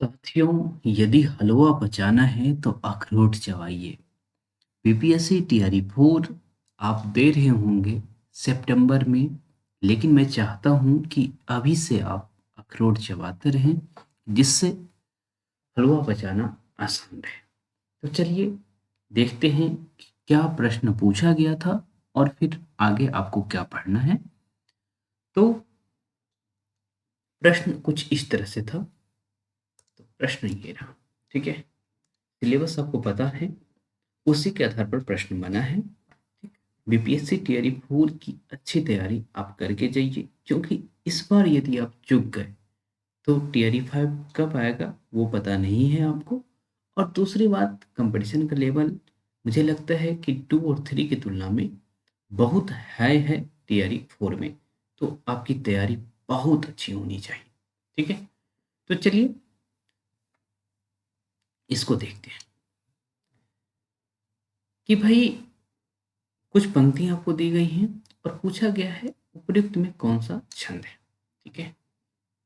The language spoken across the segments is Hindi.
साथियों, यदि हलवा पचाना है तो अखरोट चबाइए। बीपीएससी टीआरई 4 आप दे रहे होंगे सितंबर में, लेकिन मैं चाहता हूं कि अभी से आप अखरोट चबाते रहें, जिससे हलवा पचाना आसान रहे। तो चलिए देखते हैं कि क्या प्रश्न पूछा गया था और फिर आगे आपको क्या पढ़ना है। तो प्रश्न कुछ इस तरह से था। तो प्रश्न ये रहा, ठीक है। सिलेबस आपको पता है, उसी के आधार पर प्रश्न बना है। बीपीएससी टीआरई 4 की अच्छी तैयारी आप करके जाइए, क्योंकि इस बार यदि आप चूक गए तो टीआरई 5 कब आएगा वो पता नहीं है आपको। और दूसरी बात, कंपटीशन का लेवल मुझे लगता है कि 2 और 3 की तुलना में बहुत हाई है टीआरई 4 में। तो आपकी तैयारी बहुत अच्छी होनी चाहिए, ठीक है। तो चलिए इसको देखते हैं कि भाई कुछ पंक्तियां आपको दी गई हैं और पूछा गया है उपयुक्त में कौन सा छंद है, ठीक है।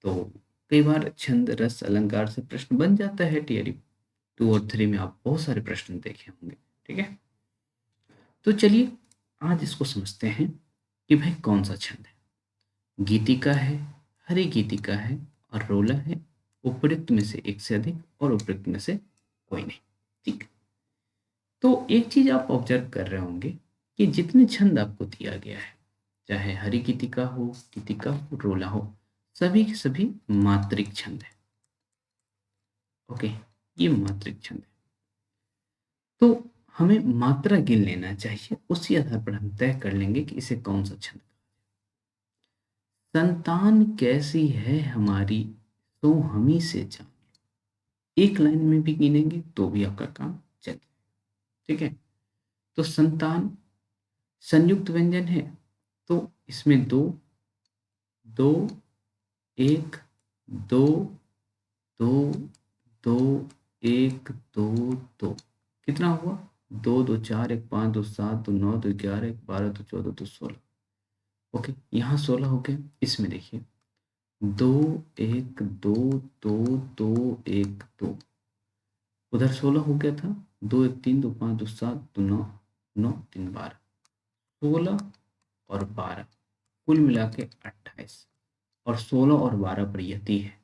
तो कई बार छंद रस अलंकार से प्रश्न बन जाता है। टीआरई 2 और 3 में आप बहुत सारे प्रश्न देखे होंगे, ठीक है। तो चलिए आज इसको समझते हैं कि भाई कौन सा छंद है। गीतिका है, हरि गीतिका है और रोला है। उपयुक्त में से एक से अधिक और उपयुक्त में से कोई नहीं, ठीक। तो एक चीज आप ऑब्जर्व कर रहे होंगे कि जितने छंद आपको दिया गया है, चाहे हरि गीतिका हो, रोला हो, सभी के सभी मात्रिक छंद है। ओके, ये मात्रिक छंद है। तो हमें मात्रा गिन लेना चाहिए, उसी आधार पर हम तय कर लेंगे कि इसे कौन सा छंद। संतान कैसी है हमारी, तो हमी से जान। एक लाइन में भी गिनेंगे तो भी आपका काम चल, ठीक है। तो संतान संयुक्त व्यंजन है, तो इसमें दो, दो, एक, दो, दो, दो, एक, दो, दो, कितना हुआ? दो दो चार, एक पाँच, दो सात, दो नौ, दो ग्यारह, एक बारह, दो चौदह, दो सोलह। ओके, यहाँ 16 हो गए। इसमें देखिए, दो, एक, दो, दो, दो, एक, दो, उधर 16 हो गया था। दो एक तीन, दो पाँच, दो सात, दो नौ, नौ तीन 12, 16 और 12, कुल मिला के 28। और 16 और 12 पर यति है।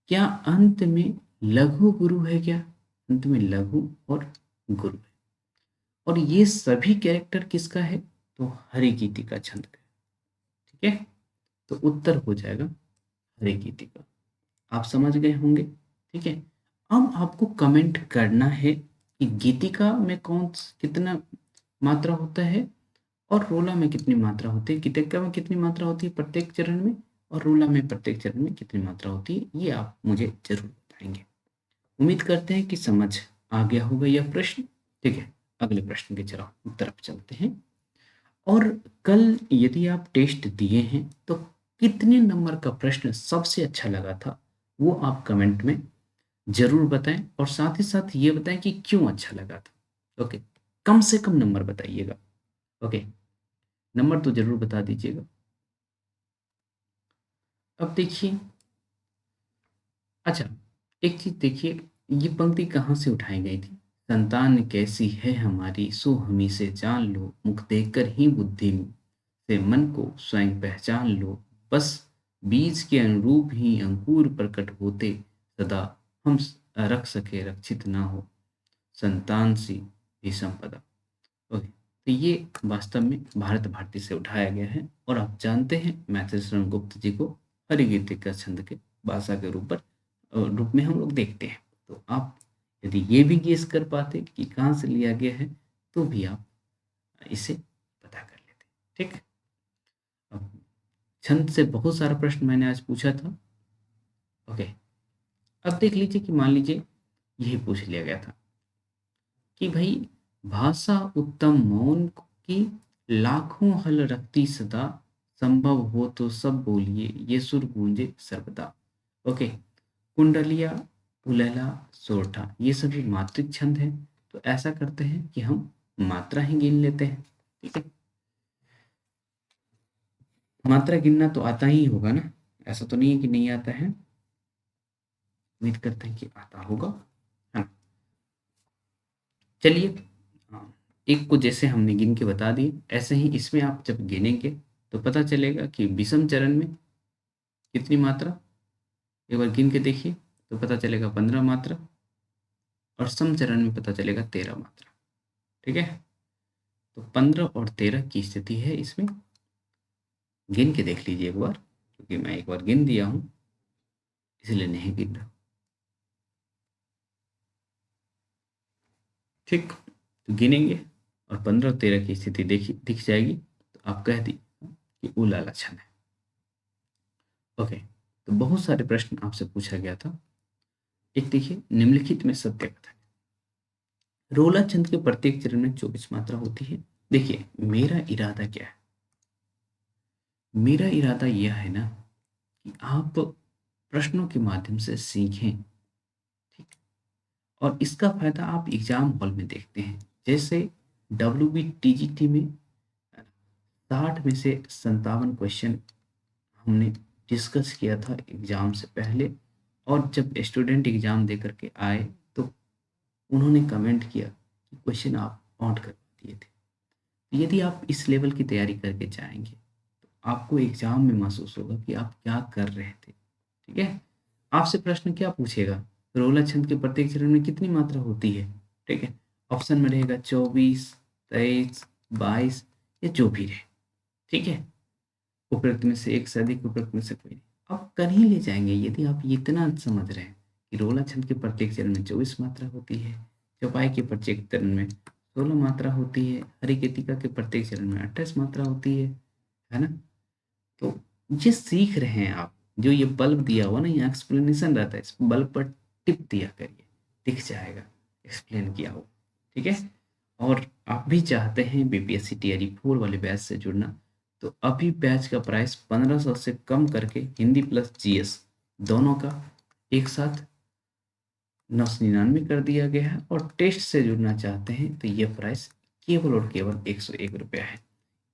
क्या अंत में लघु गुरु है? क्या अंत में लघु और गुरु है? और ये सभी कैरेक्टर किसका है? तो हरि गीति का छंद का, ठीक है। तो उत्तर हो जाएगा हरि गीति का। आप समझ गए होंगे, ठीक है। अब आपको कमेंट करना है कि गीतिका में कितना मात्रा होता है और रोला में कितनी मात्रा होती है। गीतिका में कितनी मात्रा होती है प्रत्येक चरण में, और रोला में प्रत्येक चरण में कितनी मात्रा होती है, ये आप मुझे जरूर बताएंगे। उम्मीद करते हैं कि समझ आ गया होगा यह प्रश्न, ठीक है। अगले प्रश्न की तरफ चलते हैं। और कल यदि आप टेस्ट दिए हैं तो कितने नंबर का प्रश्न सबसे अच्छा लगा था, वो आप कमेंट में जरूर बताएं। और साथ ही साथ ये बताएं कि क्यों अच्छा लगा था। ओके, कम से कम नंबर बताइएगा। ओके, नंबर तो जरूर बता दीजिएगा। अब देखिए, अच्छा, एक चीज देखिए, ये पंक्ति कहाँ से उठाई गई थी? संतान कैसी है हमारी, सो हमी से जान लो, मुख देखकर ही बुद्धि से मन को स्वयं पहचान लो। बस बीज के अनुरूप ही अंकुर प्रकट होते, सदा हम रख सके रक्षित ना हो संतान सी भी संपदा। ओके, तो ये वास्तव में भारत भारती से उठाया गया है। और आप जानते हैं मैथिली शरण गुप्त जी को हरिगीतिका छंद के भाषा के रूप में हम लोग देखते हैं। तो आप यदि ये भी गेस कर पाते कि कहाँ से लिया गया है, तो भी आप इसे पता कर लेते, ठीक है। अब छंद से बहुत सारा प्रश्न मैंने आज पूछा था। ओके, अब देख लीजिए कि मान लीजिए यही पूछ लिया गया था कि भाई भाषा उत्तम मौन की, लाखों हल रखती सदा, संभव हो तो सब बोलिए ये सुर गूंजे सर्वदा। ओके, कुंडलिया, उलैला, सोरठा, ये सभी मात्रिक छंद हैं। तो ऐसा करते हैं कि हम मात्रा ही गिन लेते हैं, ठीक है। मात्रा गिनना तो आता ही होगा ना, ऐसा तो नहीं है कि नहीं आता है। उम्मीद करते हैं कि आता होगा, है ना। चलिए, एक को जैसे हमने गिन के बता दिए, ऐसे ही इसमें आप जब गिनेंगे तो पता चलेगा कि विषम चरण में कितनी मात्रा, एक बार गिन के देखिए तो पता चलेगा 15 मात्रा, और सम चरण में पता चलेगा 13 मात्रा। ठीक है, तो 15 और 13 की स्थिति है इसमें। गिन के देख लीजिए एक बार, क्योंकि मैं एक बार गिन दिया हूं इसलिए नहीं गिन रहा। ठीक, तो गिनेंगे और 15 और 13 की स्थिति देखी दिख जाएगी तो आप कह दी कि उलाला छंद है। ओके, तो बहुत सारे प्रश्न आपसे पूछा गया था। एक देखिए, निम्नलिखित में सत्य कथन है, रोला छंद के प्रत्येक चरण में 24 मात्रा होती है। देखिए, मेरा इरादा क्या है, मेरा इरादा यह है ना कि आप प्रश्नों के माध्यम से सीखें। ठीक, और इसका फायदा आप एग्जाम हॉल में देखते हैं। जैसे WBTGT में 60 में से 57 क्वेश्चन हमने डिस्कस किया था एग्जाम से पहले, और जब स्टूडेंट एग्जाम दे करके आए तो उन्होंने कमेंट किया कि क्वेश्चन आप नोट कर दिए थे। यदि आप इस लेवल की तैयारी करके जाएंगे तो आपको एग्जाम में महसूस होगा कि आप क्या कर रहे थे। ठीक है, आपसे प्रश्न क्या पूछेगा, रोला छंद के प्रत्येक चरण में कितनी मात्रा होती है। ठीक है, ऑप्शन में रहेगा 24, 23, 22 या जो भी रहे। ठीक है, उपरोक्त में से एक से अधिक, उपरोक्त में से कोई नहीं। आप कर ही ले जाएंगे यदि आप इतना समझ रहे हैं कि रोला छंद के प्रत्येक चरण में 24 मात्रा होती है, चौपाई के प्रत्येक चरण में 16 मात्रा होती है, हरिकेतिका के प्रत्येक चरण में 28 मात्रा होती है ना। तो ये सीख रहे हैं आप, जो ये बल्ब दिया हुआ ना, ये एक्सप्लेनेशन रहता है, इस बल्ब पर टिप दिया करिए, दिख जाएगा एक्सप्लेन किया हो। ठीक है, और आप भी चाहते हैं BPSC टीआरई 4 वाले बैच से जुड़ना, तो अभी बैच का प्राइस 1500 से कम करके हिंदी प्लस GS दोनों का एक साथ 999 कर दिया गया है, और टेस्ट से जुड़ना चाहते हैं तो ये प्राइस केवल और केवल 101 रुपया है।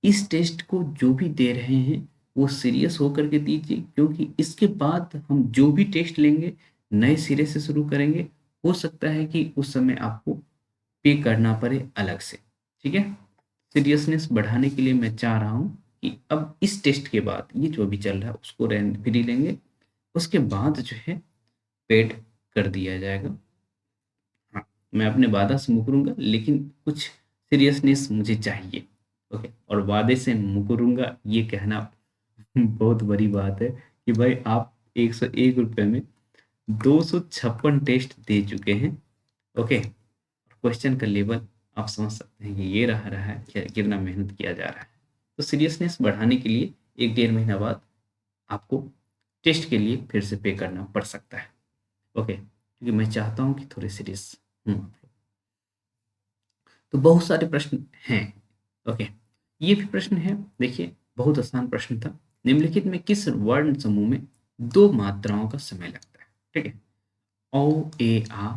इस टेस्ट को जो भी दे रहे हैं वो सीरियस होकर के दीजिए, क्योंकि इसके बाद हम जो भी टेस्ट लेंगे नए सिरे से शुरू करेंगे। हो सकता है कि उस समय आपको पे करना पड़े अलग से। ठीक है, सीरियसनेस बढ़ाने के लिए मैं चाह रहा हूँ कि अब इस टेस्ट के बाद ये जो भी चल रहा है उसको फ्री लेंगे, उसके बाद जो है पेड कर दिया जाएगा। हाँ, मैं अपने वादा से मुकरूंगा, लेकिन कुछ सीरियसनेस मुझे चाहिए। ओके, और वादे से मुकरूंगा ये कहना बहुत बड़ी बात है कि भाई आप 101 रुपये में 256 टेस्ट दे चुके हैं। ओके, क्वेश्चन का लेवल आप समझ सकते हैं कि ये रहा है क्या, कितना मेहनत किया जा रहा है। तो सीरियसनेस बढ़ाने के लिए 1-1.5 महीना बाद आपको टेस्ट के लिए फिर से पे करना पड़ सकता है। ओके, क्योंकि मैं चाहता हूँ कि थोड़े सीरियस हूँ आप लोग। तो बहुत सारे प्रश्न हैं। ओके, ये भी प्रश्न है, देखिए बहुत आसान प्रश्न था। निम्नलिखित में किस वर्ण समूह में दो मात्राओं का समय लगता है। ठीक है, ओ ए आ,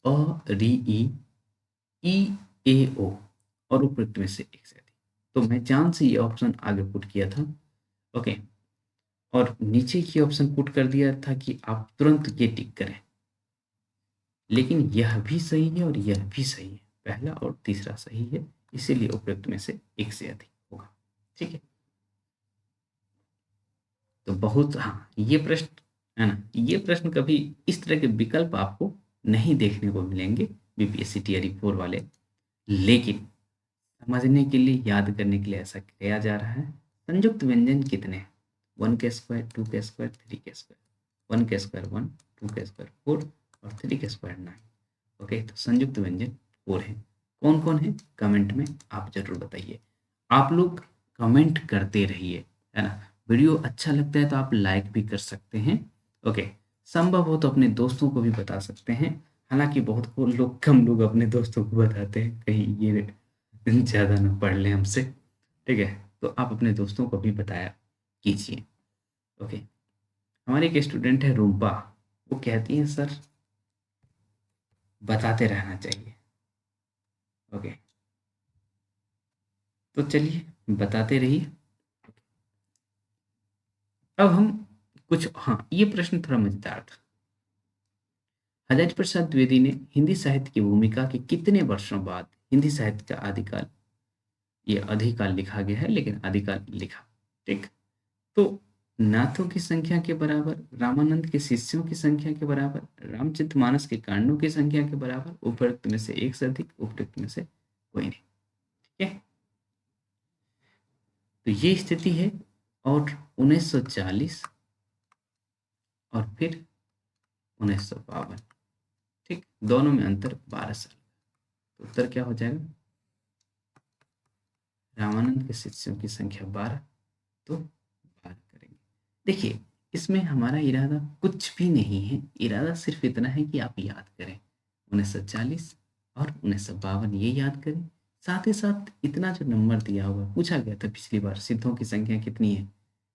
अ री ई ए ओ, और उपयुक्त में से एक से अधिक। तो मैं जान से ये ऑप्शन आगे पुट किया था। ओके, और नीचे की ऑप्शन पुट कर दिया था कि आप तुरंत ये टिक करें, लेकिन यह भी सही है और यह भी सही है, पहला और तीसरा सही है, इसीलिए उपयुक्त में से एक से अधिक होगा। ठीक है, तो बहुत, हाँ ये प्रश्न है ना, ये प्रश्न कभी इस तरह के विकल्प आपको नहीं देखने को मिलेंगे BPSC टीआरई 4 वाले, लेकिन समझने के लिए, याद करने के लिए ऐसा किया जा रहा है। संयुक्त व्यंजन कितने हैं, 1 के स्क्वायर, 2 के स्क्वायर, 3 के स्क्वायर। 1 के स्क्वायर 1, 2 के स्क्वायर 4 और 3 के स्क्वायर 9। ओके, तो संयुक्त व्यंजन 4 है। कौन कौन है कमेंट में आप जरूर बताइए। आप लोग कमेंट करते रहिए, है ना। वीडियो अच्छा लगता है तो आप लाइक भी कर सकते हैं। ओके, संभव हो तो अपने दोस्तों को भी बता सकते हैं। हालांकि बहुत को लोग, कम लोग अपने दोस्तों को बताते हैं, कहीं ये ज़्यादा ना पढ़ लें हमसे। ठीक है, तो आप अपने दोस्तों को भी बताया कीजिए। ओके, हमारी एक स्टूडेंट है रूपा, वो कहती है सर बताते रहना चाहिए। ओके, तो चलिए बताते रहिए। अब हम कुछ, हाँ ये प्रश्न थोड़ा मजेदार था। हजारी प्रसाद द्विवेदी ने हिंदी साहित्य की भूमिका के कितने वर्षों बाद हिंदी साहित्य का आदिकाल, ये अधिकाल लिखा गया है लेकिन आदिकाल लिखा, ठीक। तो नाथों की संख्या के बराबर, रामानंद के शिष्यों की संख्या के बराबर, रामचरितमानस के कांडों की संख्या के बराबर, उपरोक्त में से एक से अधिक, उपरोक्त में से कोई नहीं, ठीक है। तो ये स्थिति है। और 1940 और फिर 1952, ठीक, दोनों में अंतर 12 साल। तो उत्तर क्या हो जाएगा? रामानंद के शिष्यों की संख्या 12, तो 12 करेंगे। देखिए, इसमें हमारा इरादा कुछ भी नहीं है, इरादा सिर्फ इतना है कि आप याद करें 1940 और 1952, ये याद करें। साथ ही साथ इतना जो नंबर दिया हुआ, पूछा गया था पिछली बार सिद्धों की संख्या कितनी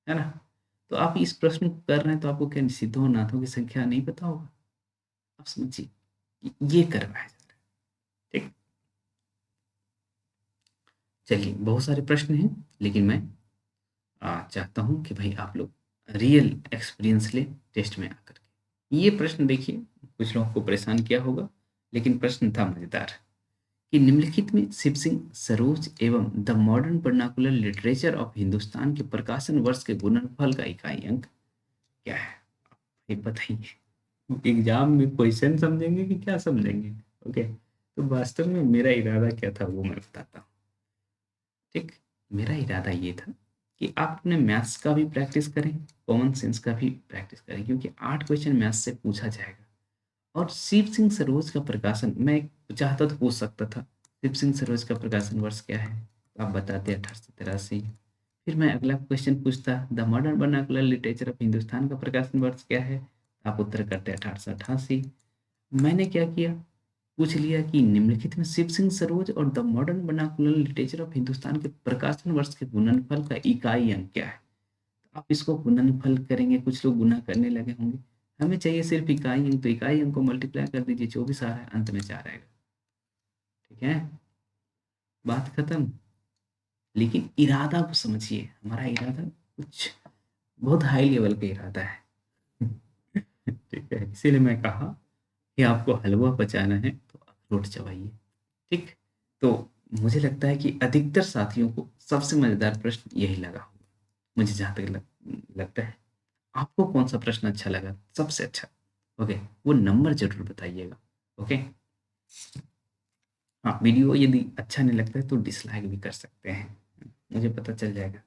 है ना? तो आप इस प्रश्न को कर रहे हैं तो आपको क्या सिद्धों और नाथों की संख्या नहीं पता होगा? आप समझिए, ये करवाया जा रहा है, ठीक। चलिए, बहुत सारे प्रश्न हैं, लेकिन मैं चाहता हूँ कि भाई आप लोग रियल एक्सपीरियंस ले टेस्ट में आकर के। ये प्रश्न देखिए, कुछ लोगों को परेशान किया होगा, लेकिन प्रश्न था मजेदार कि निम्नलिखित में शिव सिंह सरोज एवं the modern vernacular literature of Hindustan के प्रकाशन वर्ष के गुणनफल का इकाई अंक क्या है? ये बताइए। एग्जाम में क्वेश्चन समझेंगे कि क्या समझेंगे? ओके, तो वास्तव में मेरा इरादा क्या था वो मैं बताता हूँ, ठीक। मेरा इरादा ये था कि आप अपने मैथ्स का भी प्रैक्टिस करें, कॉमन सेंस का भी प्रैक्टिस करें, क्योंकि 8 क्वेश्चन मैथ्स से पूछा जाएगा। और शिव सिंह सरोज का प्रकाशन मैं चाहता तो पूछ सकता था, शिव सिंह सरोज का प्रकाशन वर्ष क्या है? तो आप बताते 1883। फिर मैं अगला क्वेश्चन पूछता, the modern vernacular literature of Hindustan का प्रकाशन वर्ष क्या है? आप उत्तर करते 1888। मैंने क्या किया, पूछ लिया कि निम्नलिखित में शिव सिंह सरोज और the modern vernacular literature of Hindustan के प्रकाशन वर्ष के गुणनफल का इकाई अंक क्या है? तो आप इसको गुणनफल करेंगे, कुछ लोग गुना करने लगे होंगे। हमें चाहिए सिर्फ इकाई अंक, तो इकाई अंक को मल्टीप्लाई कर दीजिए, 24 आ रहा है, अंत में 4 आएगा, ठीक है, बात खत्म। लेकिन इरादा को समझिए, हमारा इरादा कुछ बहुत हाई लेवल का इरादा है। ठीक है, इसीलिए मैं कहा कि आपको हलवा पचाना है तो अखरोट चबाइए, ठीक। तो मुझे लगता है कि अधिकतर साथियों को सबसे मजेदार प्रश्न यही लगा होगा, मुझे जहां तक लगता है। आपको कौन सा प्रश्न अच्छा लगा सबसे अच्छा? ओके, वो नंबर जरूर बताइएगा। ओके, हाँ, वीडियो यदि अच्छा नहीं लगता है तो डिसलाइक भी कर सकते हैं, मुझे पता चल जाएगा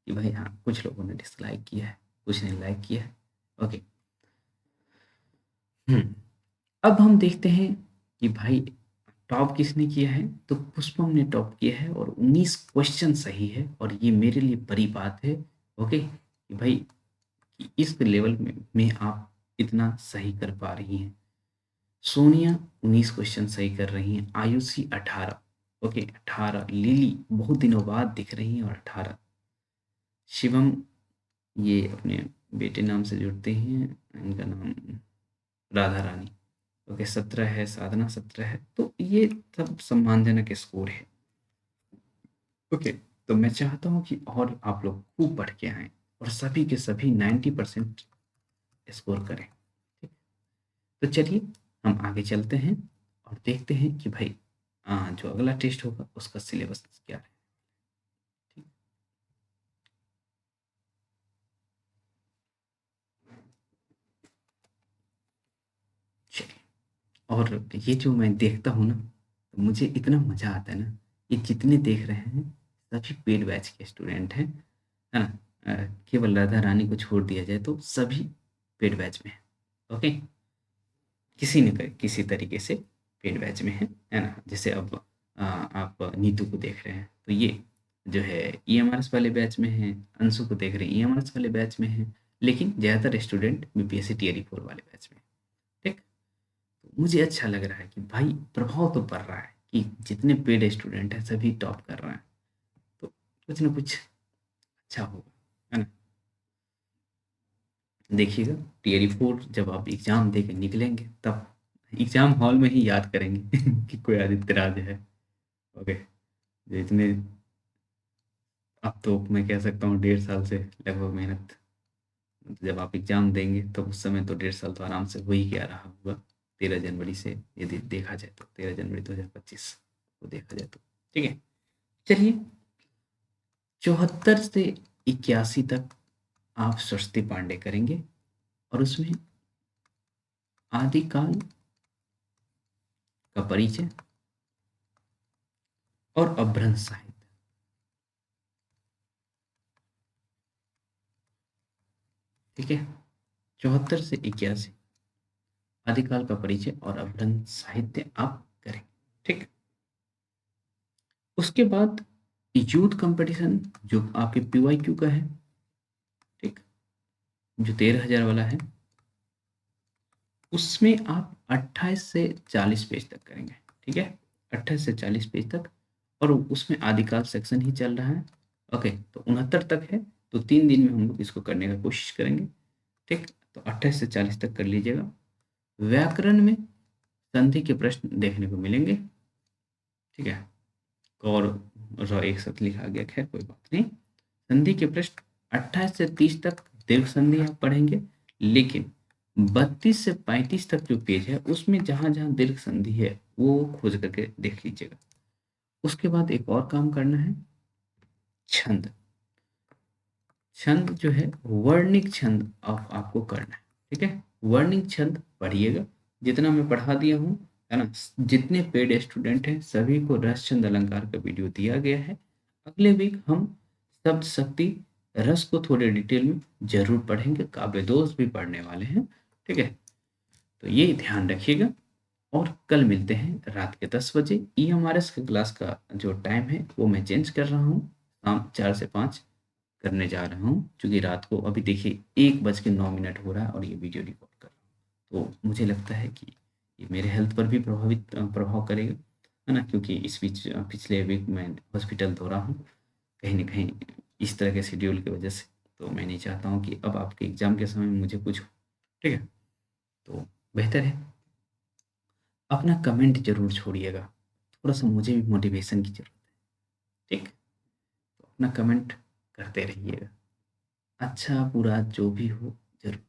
कि भाई हाँ, कुछ लोगों ने डिसलाइक किया है, कुछ ने लाइक किया है। ओके। हम्म अब हम देखते हैं कि भाई टॉप किसने किया है। तो पुष्पम ने टॉप किया है और 19 क्वेश्चन सही है, और ये मेरे लिए बड़ी बात है। ओके, कि भाई कि इस लेवल में आप इतना सही कर पा रही हैं। सोनिया 19 क्वेश्चन सही कर रही हैं, आयुषी 18, ओके 18, लिली बहुत दिनों बाद दिख रही हैं और 18, शिवम ये अपने बेटे नाम से जुड़ते हैं, इनका नाम राधा रानी, ओके 17 है, साधना 17 है, तो ये सब सम्मानजनक स्कोर है। ओके, तो मैं चाहता हूँ कि और आप लोग खूब पढ़ के आएँ और सभी के सभी 90% स्कोर करें, ठीक। तो चलिए हम आगे चलते हैं और देखते हैं कि भाई जो अगला टेस्ट होगा उसका सिलेबस क्या है, ठीक। चलिए, और ये जो मैं देखता हूँ ना, तो मुझे इतना मज़ा आता है ना, ये जितने देख रहे हैं सभी पेड बैच के स्टूडेंट हैं, है ना? केवल राधा रानी को छोड़ दिया जाए तो सभी पेड बैच में है, ओके। किसी न किसी तरीके से पेड बैच में है ना? जैसे अब आप नीतू को देख रहे हैं तो ये जो है ईएमआरएस वाले बैच में है, अंशु को देख रहे हैं ईएमआरएस वाले बैच में है, लेकिन ज़्यादातर स्टूडेंट बीपीएससी टीआरई 4 वाले बैच में, ठीक। तो मुझे अच्छा लग रहा है कि भाई प्रभाव तो पड़ रहा है कि जितने पेड स्टूडेंट हैं सभी टॉप कर रहे हैं, तो कुछ ना कुछ अच्छा होगा, है ना? देखिएगा, टीआरई 4 जब आप एग्ज़ाम दे के निकलेंगे तब एग्ज़ाम हॉल में ही याद करेंगे कि कोई आदित्य राज है, ओके। जो इतने, अब तो मैं कह सकता हूँ 1.5 साल से लगभग मेहनत जब आप एग्जाम देंगे तो उस समय तो 1.5 साल तो आराम से हो ही क्या रहा होगा। 13 जनवरी से यदि देखा जाए तो 13 जनवरी 2025 को देखा जाए तो, ठीक है। चलिए, 74 से 81 तक आप सरस्वती पांडे करेंगे और उसमें आदिकाल का परिचय और अभ्रंश साहित्य, ठीक है। 74 से 81 आदिकाल का परिचय और अभ्रंश साहित्य आप करेंगे, ठीक। उसके बाद यूथ कंपटीशन जो आपके पीवाईक्यू का है, ठीक, जो 13,000 वाला है, उसमें आप 28 से 40 पेज तक करेंगे, ठीक है। 28 से 40 पेज तक, और उसमें आदिकाल सेक्शन ही चल रहा है। ओके, तो 69 तक है, तो 3 दिन में हम लोग इसको करने का कोशिश करेंगे, ठीक। तो 28 से 40 तक कर लीजिएगा। व्याकरण में संधि के प्रश्न देखने को मिलेंगे, ठीक है। और र एक साथ लिखा गया, खैर कोई बात नहीं। संधि के प्रश्न 28 से 30 तक दीर्घ संधि आप पढ़ेंगे, लेकिन 32 से 35 तक जो पेज है उसमें जहां जहां दीर्घ संधि है वो खोज करके देख लीजिएगा। उसके बाद एक और काम करना है, छंद। छंद जो है वर्णिक छंद आपको करना है, ठीक है। वर्णिक छंद पढ़िएगा, जितना मैं पढ़ा दिया हूँ, है ना। जितने पेड स्टूडेंट हैं सभी को रस छंद अलंकार का वीडियो दिया गया है। अगले वीक हम शब्द शक्ति रस को थोड़े डिटेल में जरूर पढ़ेंगे, काव्य दोष भी पढ़ने वाले हैं, ठीक है। तो ये ध्यान रखिएगा, और कल मिलते हैं रात के 10 बजे। EMRS के क्लास का जो टाइम है वो मैं चेंज कर रहा हूँ, शाम 4 से 5 करने जा रहा हूँ, क्योंकि रात को अभी देखिए 1:09 हो रहा है और ये वीडियो रिकॉर्ड कर रहा हूँ। तो मुझे लगता है कि ये मेरे हेल्थ पर भी प्रभाव करेगा, है ना, क्योंकि इस बीच पिछले वीक मैं हॉस्पिटल दौरा हूँ कहीं न कहीं इस तरह के शेड्यूल की वजह से। तो मैं नहीं चाहता हूँ कि अब आपके एग्ज़ाम के समय मुझे कुछ हो, ठीक है। तो बेहतर है अपना कमेंट ज़रूर छोड़िएगा, थोड़ा-सा मुझे भी मोटिवेशन की ज़रूरत है, ठीक? तो अपना कमेंट करते रहिएगा, अच्छा बुरा जो भी हो ज़रूर।